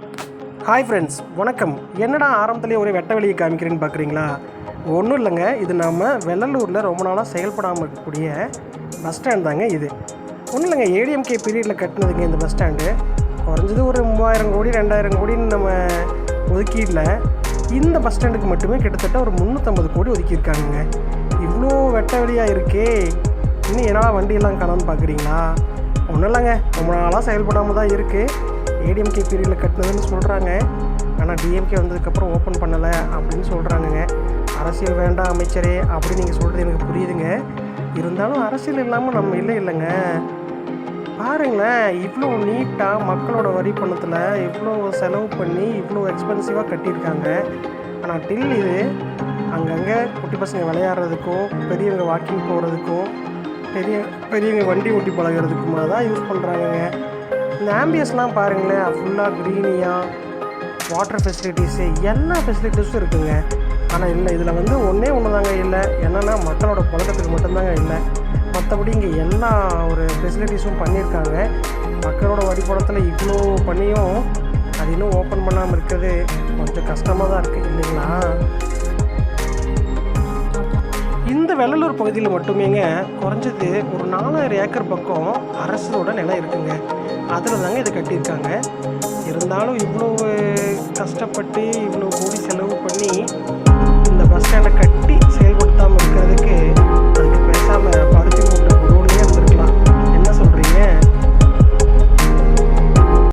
Hi friends, வணக்கம். என்னடா ஆரம்பத்துலேயே ஒரே வெட்ட வெளியை காமிக்கிறேன்னு பார்க்குறீங்களா? ஒன்றும் இல்லைங்க, இது நம்ம வெள்ளலூரில் ரொம்ப நாளாக செயல்படாமல் இருக்கக்கூடிய பஸ் ஸ்டாண்ட் தாங்க இது. ஒன்றும் இல்லைங்க, ஏடிஎம்கே பீரியடில் கட்டினதுங்க இந்த பஸ் ஸ்டாண்டு. குறைஞ்சது ஒரு 3000 கோடி 2000 கோடின்னு நம்ம ஒதுக்கீடில் இந்த பஸ் ஸ்டாண்டுக்கு மட்டுமே கிட்டத்தட்ட ஒரு 350 கோடி ஒதுக்கியிருக்காங்க. இவ்வளோ வெட்ட வெளியாக இருக்கே, இன்னும் என்னடா வண்டியெல்லாம் காணான்னு பார்க்குறீங்களா? ஒன்றும் இல்லைங்க, ரொம்ப நாளாக செயல்படாமல் தான் இருக்குது. ஏடிஎம்கே பீரியடில் கட்டினதுன்னு சொல்கிறாங்க, ஆனால் டிஎம்கே வந்ததுக்கப்புறம் ஓப்பன் பண்ணலை அப்படின்னு சொல்கிறாங்கங்க. அரசியல் வேண்டாம் அமைச்சரே அப்படின்னு நீங்கள் சொல்கிறது எனக்கு புரியுதுங்க. இருந்தாலும் அரசியல் இல்லாமல் நம்ம இல்லைங்க. பாருங்களேன், இவ்வளோ நீட்டாக மக்களோட வரி பணத்தில் இவ்வளோ செலவு பண்ணி இவ்வளோ எக்ஸ்பென்சிவாக கட்டியிருக்காங்க. ஆனால் டில் இது அங்கங்கே குட்டி பசங்க விளையாடுறதுக்கும் பெரியவங்க வாக்கிங் போகிறதுக்கும் பெரியவங்க வண்டி ஓட்டி பழகிறதுக்குமா தான் யூஸ் பண்ணுறாங்கங்க. இந்த ஆம்பியன்ஸ்லாம் பாருங்களேன், ஃபுல்லாக க்ரீனியாக வாட்டர் ஃபெசிலிட்டிஸு எல்லா ஃபெசிலிட்டிஸும் இருக்குதுங்க. ஆனால் இல்லை, இதில் ஒன்றே ஒன்று தாங்க இல்லை, என்னென்னா மக்களோட பழக்கத்துக்கு மட்டும்தாங்க இல்லை. மற்றபடி இங்கே எல்லா ஒரு ஃபெசிலிட்டிஸும் பண்ணியிருக்காங்க. மக்களோட வரிப்படத்தில் இவ்வளோ பண்ணியும் அது இன்னும் ஓப்பன் பண்ணாமல் இருக்கிறது கொஞ்சம் கஷ்டமாக தான் இருக்குது இல்லைங்களா? இந்த வெள்ளலூர் பகுதியில் மட்டுமேங்க குறைஞ்சது ஒரு 4000 ஏக்கர் பக்கம் அரசோட நிலம் இருக்குங்க. அதில் தாங்க இதை கட்டியிருக்காங்க. இருந்தாலும் இவ்வளோ கஷ்டப்பட்டு இவ்வளோ கோடி